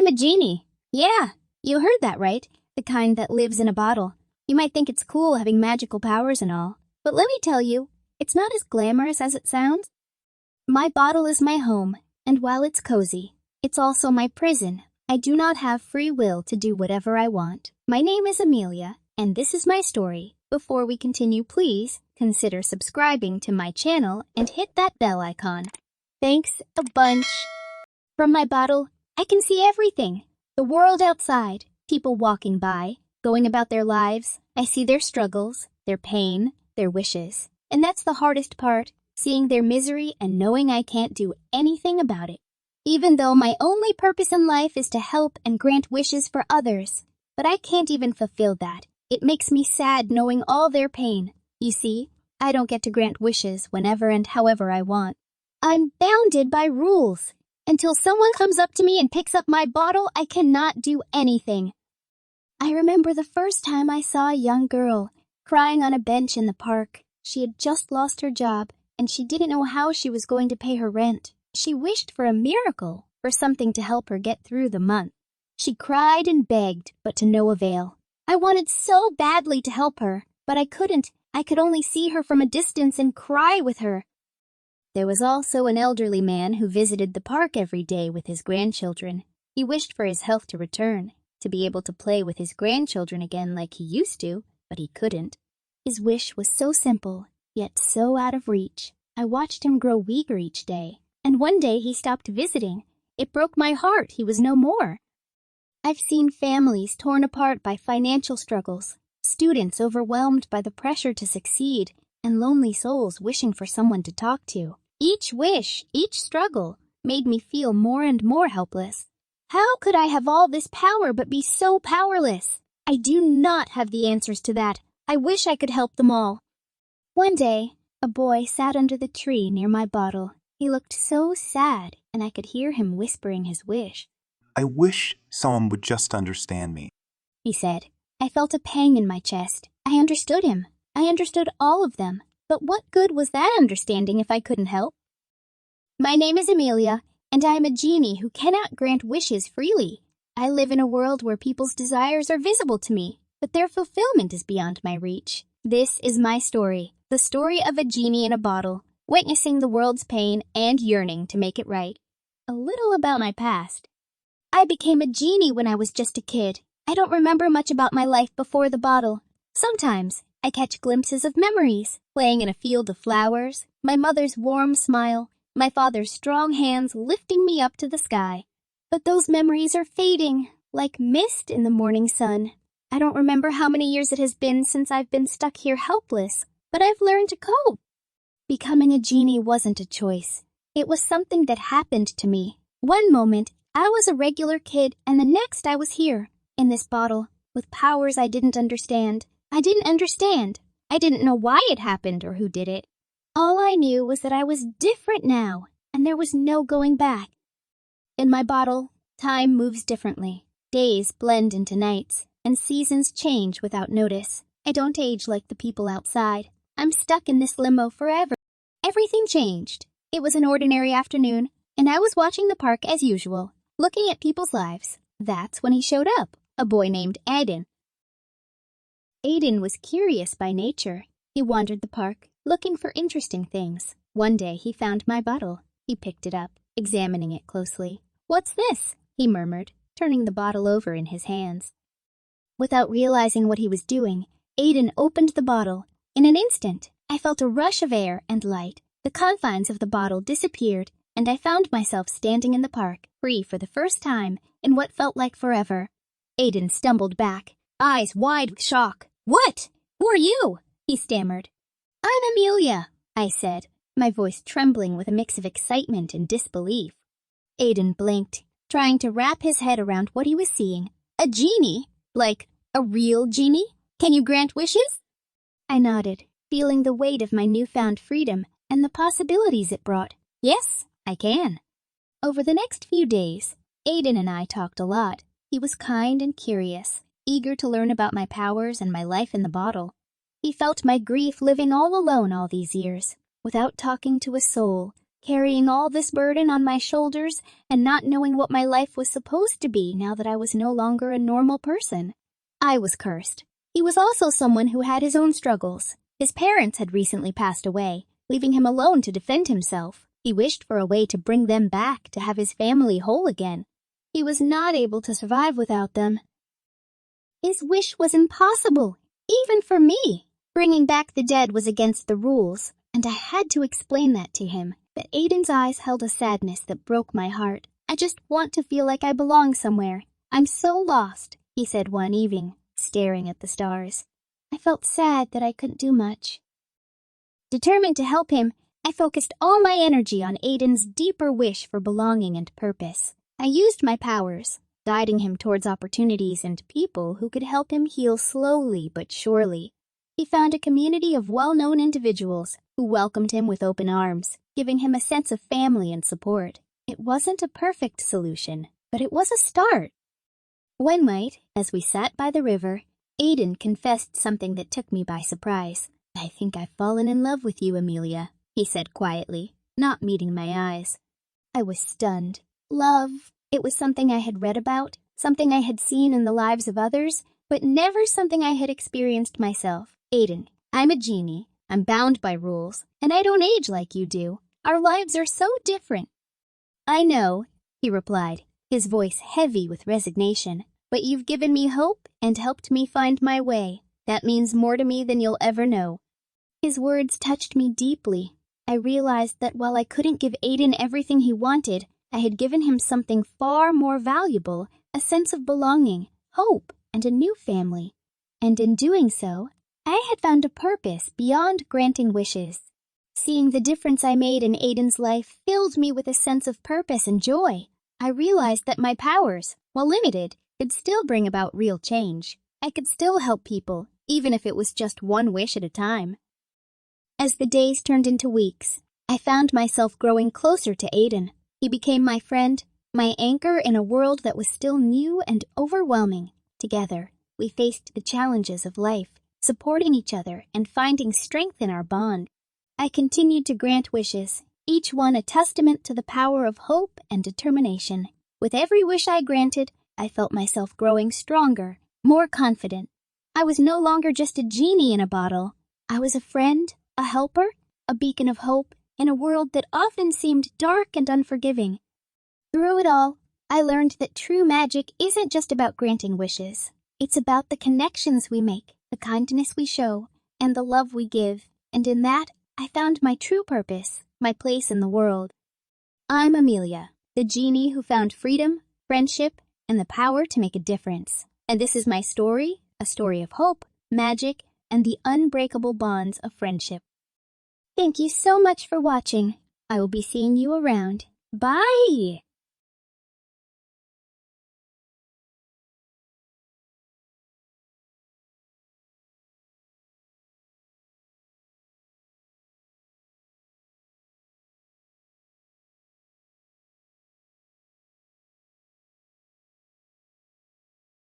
I'm a genie. Yeah, you heard that right. The kind that lives in a bottle. You might think it's cool having magical powers and all, but let me tell you, it's not as glamorous as it sounds. My bottle is my home, and while it's cozy, it's also my prison. I do not have free will to do whatever I want. My name is Amelia, and this is my story. Before we continue, please consider subscribing to my channel and hit that bell icon. Thanks a bunch. From my bottle, I can see everything. The world outside, people walking by, going about their lives. I see their struggles, their pain, their wishes. And that's the hardest part, seeing their misery and knowing I can't do anything about it. Even though my only purpose in life is to help and grant wishes for others. But I can't even fulfill that. It makes me sad knowing all their pain. You see, I don't get to grant wishes whenever and however I want. I'm bounded by rules. Until someone comes up to me and picks up my bottle, I cannot do anything. I remember the first time I saw a young girl crying on a bench in the park. She had just lost her job, and she didn't know how she was going to pay her rent. She wished for a miracle, for something to help her get through the month. She cried and begged, but to no avail. I wanted so badly to help her, but I couldn't. I could only see her from a distance and cry with her. There was also an elderly man who visited the park every day with his grandchildren. He wished for his health to return, to be able to play with his grandchildren again like he used to, but he couldn't. His wish was so simple, yet so out of reach. I watched him grow weaker each day, and one day he stopped visiting. It broke my heart he was no more. I've seen families torn apart by financial struggles, students overwhelmed by the pressure to succeed, and lonely souls wishing for someone to talk to. Each wish, each struggle, made me feel more and more helpless. How could I have all this power but be so powerless? I do not have the answers to that. I wish I could help them all. One day, a boy sat under the tree near my bottle. He looked so sad, and I could hear him whispering his wish. I wish someone would just understand me, he said. I felt a pang in my chest. I understood him. I understood all of them. But what good was that understanding if I couldn't help? My name is Amelia, and I am a genie who cannot grant wishes freely. I live in a world where people's desires are visible to me, but their fulfillment is beyond my reach. This is my story, the story of a genie in a bottle, witnessing the world's pain and yearning to make it right. A little about my past. I became a genie when I was just a kid. I don't remember much about my life before the bottle. Sometimes I catch glimpses of memories, playing in a field of flowers, my mother's warm smile, my father's strong hands lifting me up to the sky. But those memories are fading, like mist in the morning sun. I don't remember how many years it has been since I've been stuck here helpless, but I've learned to cope. Becoming a genie wasn't a choice. It was something that happened to me. One moment, I was a regular kid, and the next I was here, in this bottle, with powers I didn't understand. I didn't know why it happened or who did it. All I knew was that I was different now, and there was no going back. In my bottle, time moves differently. Days blend into nights, and seasons change without notice. I don't age like the people outside. I'm stuck in this limbo forever. Everything changed. It was an ordinary afternoon, and I was watching the park as usual, looking at people's lives. That's when he showed up, a boy named Aiden. Aiden was curious by nature. He wandered the park, looking for interesting things. One day he found my bottle. He picked it up, examining it closely. "What's this?" he murmured, turning the bottle over in his hands. Without realizing what he was doing, Aiden opened the bottle. In an instant, I felt a rush of air and light. The confines of the bottle disappeared, and I found myself standing in the park, free for the first time in what felt like forever. Aiden stumbled back, eyes wide with shock. "What? Who are you?" he stammered. "I'm Amelia," I said, my voice trembling with a mix of excitement and disbelief. Aiden blinked, trying to wrap his head around what he was seeing. "A genie? Like a real genie? Can you grant wishes?" I nodded, feeling the weight of my newfound freedom and the possibilities it brought. "Yes, I can." Over the next few days, Aiden and I talked a lot. He was kind and curious, eager to learn about my powers and my life in the bottle. He felt my grief living all alone all these years, without talking to a soul, carrying all this burden on my shoulders and not knowing what my life was supposed to be now that I was no longer a normal person. I was cursed. He was also someone who had his own struggles. His parents had recently passed away, leaving him alone to defend himself. He wished for a way to bring them back, to have his family whole again. He was not able to survive without them. His wish was impossible, even for me. Bringing back the dead was against the rules, and I had to explain that to him. But Aiden's eyes held a sadness that broke my heart. I just want to feel like I belong somewhere. I'm so lost, he said one evening, staring at the stars. I felt sad that I couldn't do much. Determined to help him, I focused all my energy on Aiden's deeper wish for belonging and purpose. I used my powers, guiding him towards opportunities and people who could help him heal slowly but surely. He found a community of well-known individuals who welcomed him with open arms, giving him a sense of family and support. It wasn't a perfect solution, but it was a start. One night, as we sat by the river, Aiden confessed something that took me by surprise. I think I've fallen in love with you, Amelia, he said quietly, not meeting my eyes. I was stunned. Love. It was something I had read about, something I had seen in the lives of others, but never something I had experienced myself. Aiden, I'm a genie. I'm bound by rules, and I don't age like you do. Our lives are so different. I know, he replied, his voice heavy with resignation, but you've given me hope and helped me find my way. That means more to me than you'll ever know. His words touched me deeply. I realized that while I couldn't give Aiden everything he wanted, I had given him something far more valuable, a sense of belonging, hope, and a new family. And in doing so, I had found a purpose beyond granting wishes. Seeing the difference I made in Aiden's life filled me with a sense of purpose and joy. I realized that my powers, while limited, could still bring about real change. I could still help people, even if it was just one wish at a time. As the days turned into weeks, I found myself growing closer to Aiden. He became my friend, my anchor in a world that was still new and overwhelming. Together, we faced the challenges of life, supporting each other and finding strength in our bond. I continued to grant wishes, each one a testament to the power of hope and determination. With every wish I granted, I felt myself growing stronger, more confident. I was no longer just a genie in a bottle. I was a friend, a helper, a beacon of hope in a world that often seemed dark and unforgiving. Through it all, I learned that true magic isn't just about granting wishes. It's about the connections we make, the kindness we show, and the love we give. And in that, I found my true purpose, my place in the world. I'm Amelia, the genie who found freedom, friendship, and the power to make a difference. And this is my story, a story of hope, magic, and the unbreakable bonds of friendship. Thank you so much for watching. I will be seeing you around. Bye!